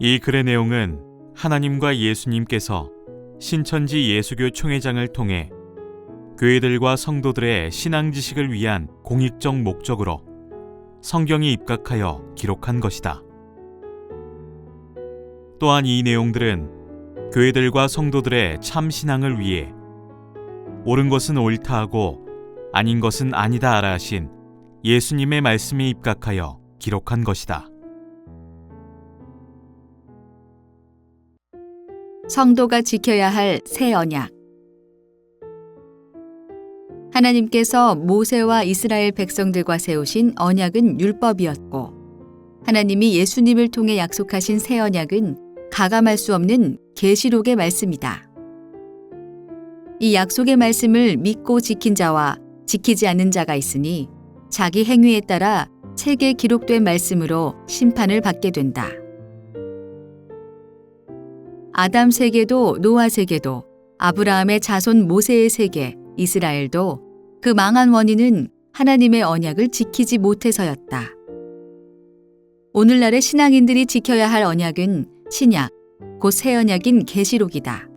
이 글의 내용은 하나님과 예수님께서 신천지 예수교 총회장을 통해 교회들과 성도들의 신앙 지식을 위한 공익적 목적으로 성경에 입각하여 기록한 것이다. 또한 이 내용들은 교회들과 성도들의 참 신앙을 위해 옳은 것은 옳다 하고 아닌 것은 아니다 하라 하신 예수님의 말씀에 입각하여 기록한 것이다. 성도가 지켜야 할 새 언약. 하나님께서 모세와 이스라엘 백성들과 세우신 언약은 율법이었고, 하나님이 예수님을 통해 약속하신 새 언약은 가감할 수 없는 계시록의 말씀이다. 이 약속의 말씀을 믿고 지킨 자와 지키지 않는 자가 있으니 자기 행위에 따라 책에 기록된 말씀으로 심판을 받게 된다. 아담 세계도 노아 세계도 아브라함의 자손 모세의 세계 이스라엘도 그 망한 원인은 하나님의 언약을 지키지 못해서였다. 오늘날의 신앙인들이 지켜야 할 언약은 신약, 곧 새 언약인 계시록이다.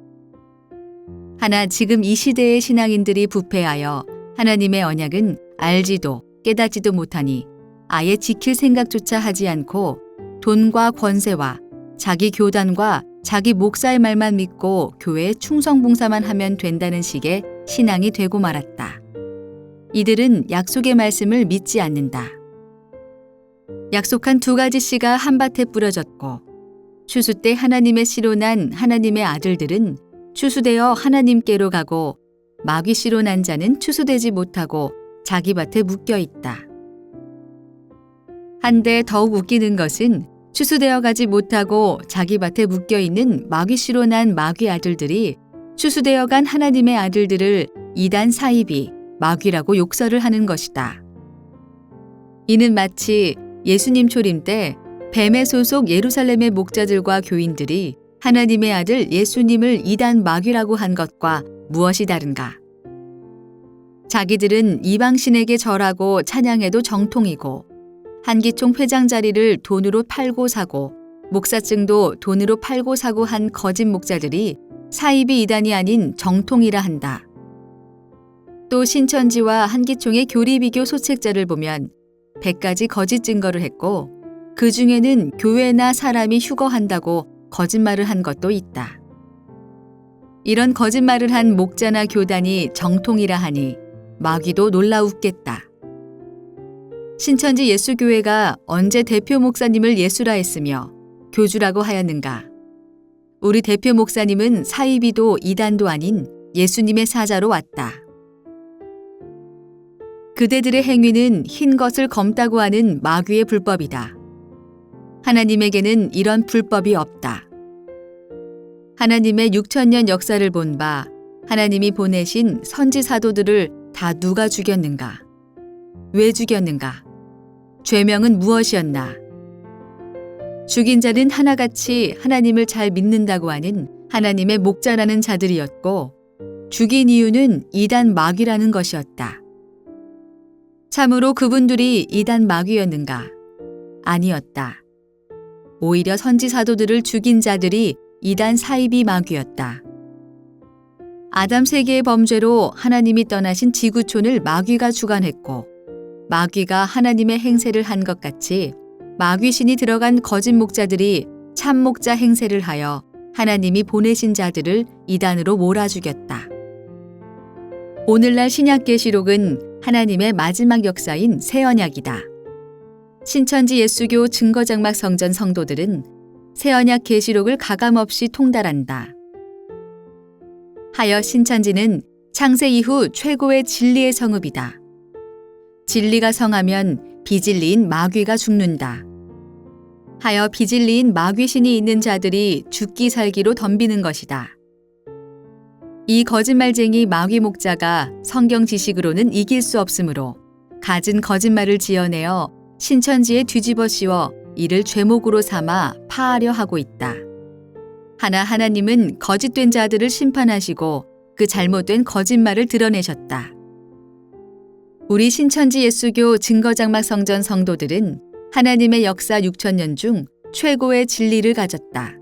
하나 지금 이 시대의 신앙인들이 부패하여 하나님의 언약은 알지도 깨닫지도 못하니 아예 지킬 생각조차 하지 않고 돈과 권세와 자기 교단과 자기 목사의 말만 믿고 교회에 충성봉사만 하면 된다는 식의 신앙이 되고 말았다. 이들은 약속의 말씀을 믿지 않는다. 약속한 2가지 씨가 한밭에 뿌려졌고 추수 때 하나님의 씨로 난 하나님의 아들들은 추수되어 하나님께로 가고 마귀 씨로 난 자는 추수되지 못하고 자기 밭에 묶여 있다. 한데 더욱 웃기는 것은 추수되어 가지 못하고 자기 밭에 묶여 있는 마귀 씨로 난 마귀 아들들이 추수되어 간 하나님의 아들들을 이단 사이비 마귀라고 욕설을 하는 것이다. 이는 마치 예수님 초림 때 뱀의 소속 예루살렘의 목자들과 교인들이 하나님의 아들 예수님을 이단 마귀라고 한 것과 무엇이 다른가? 자기들은 이방신에게 절하고 찬양해도 정통이고 한기총 회장 자리를 돈으로 팔고 사고 목사증도 돈으로 팔고 사고 한 거짓 목자들이 사이비 이단이 아닌 정통이라 한다. 또 신천지와 한기총의 교리비교 소책자를 보면 100가지 거짓 증거를 했고 그 중에는 교회나 사람이 휴거한다고 거짓말을 한 것도 있다. 이런 거짓말을 한 목자나 교단이 정통이라 하니 마귀도 놀라 웃겠다. 신천지 예수교회가 언제 대표 목사님을 예수라 했으며 교주라고 하였는가? 우리 대표 목사님은 사이비도 이단도 아닌 예수님의 사자로 왔다. 그대들의 행위는 흰 것을 검다고 하는 마귀의 불법이다. 하나님에게는 이런 불법이 없다. 하나님의 6,000년 역사를 본 바 하나님이 보내신 선지 사도들을 다 누가 죽였는가? 왜 죽였는가? 죄명은 무엇이었나? 죽인 자는 하나같이 하나님을 잘 믿는다고 하는 하나님의 목자라는 자들이었고 죽인 이유는 이단 마귀라는 것이었다. 참으로 그분들이 이단 마귀였는가? 아니었다. 오히려 선지 사도들을 죽인 자들이 이단 사이비 마귀였다. 아담 세계의 범죄로 하나님이 떠나신 지구촌을 마귀가 주관했고 마귀가 하나님의 행세를 한 것 같이 마귀신이 들어간 거짓 목자들이 참 목자 행세를 하여 하나님이 보내신 자들을 이단으로 몰아 죽였다. 오늘날 신약계시록은 하나님의 마지막 역사인 새 언약이다. 신천지 예수교 증거장막 성전 성도들은 새 언약 계시록을 가감없이 통달한다. 하여 신천지는 창세 이후 최고의 진리의 성읍이다. 진리가 성하면 비진리인 마귀가 죽는다. 하여 비진리인 마귀신이 있는 자들이 죽기 살기로 덤비는 것이다. 이 거짓말쟁이 마귀 목자가 성경 지식으로는 이길 수 없으므로 갖은 거짓말을 지어내어 신천지에 뒤집어 씌워 이를 죄목으로 삼아 파하려 하고 있다. 하나 하나님은 거짓된 자들을 심판하시고 그 잘못된 거짓말을 드러내셨다. 우리 신천지 예수교 증거장막 성전 성도들은 하나님의 역사 6,000년 중 최고의 진리를 가졌다.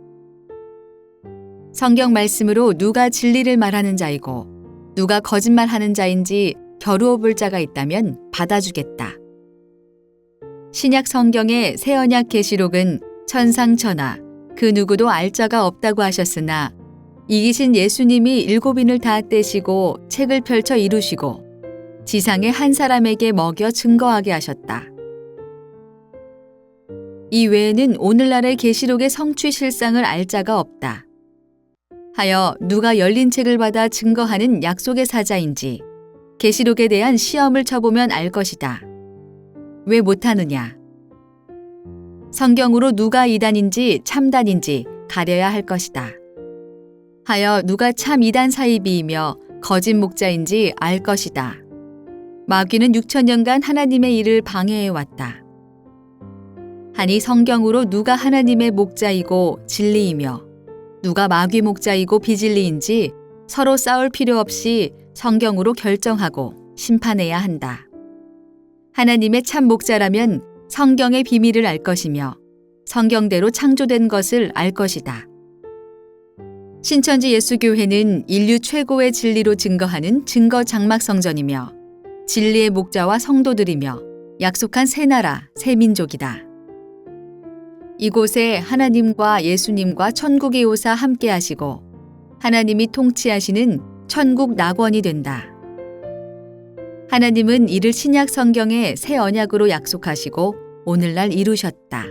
성경 말씀으로 누가 진리를 말하는 자이고 누가 거짓말하는 자인지 겨루어 볼 자가 있다면 받아주겠다. 신약 성경의 새 언약 계시록은 천상천하 그 누구도 알 자가 없다고 하셨으나 이기신 예수님이 7인을 다 떼시고 책을 펼쳐 이루시고 지상의 한 사람에게 먹여 증거하게 하셨다. 이 외에는 오늘날의 계시록의 성취 실상을 알 자가 없다. 하여 누가 열린 책을 받아 증거하는 약속의 사자인지 계시록에 대한 시험을 쳐보면 알 것이다. 왜 못하느냐? 성경으로 누가 이단인지 참단인지 가려야 할 것이다. 하여 누가 참 이단 사이비이며 거짓 목자인지 알 것이다. 마귀는 6,000년간 하나님의 일을 방해해왔다. 하니 성경으로 누가 하나님의 목자이고 진리이며 누가 마귀 목자이고 비진리인지 서로 싸울 필요 없이 성경으로 결정하고 심판해야 한다. 하나님의 참 목자라면 성경의 비밀을 알 것이며 성경대로 창조된 것을 알 것이다. 신천지 예수교회는 인류 최고의 진리로 증거하는 증거 장막 성전이며 진리의 목자와 성도들이며 약속한 새 나라, 새 민족이다. 이곳에 하나님과 예수님과 천국의 요사 함께 하시고 하나님이 통치하시는 천국 낙원이 된다. 하나님은 이를 신약 성경의 새 언약으로 약속하시고 오늘날 이루셨다.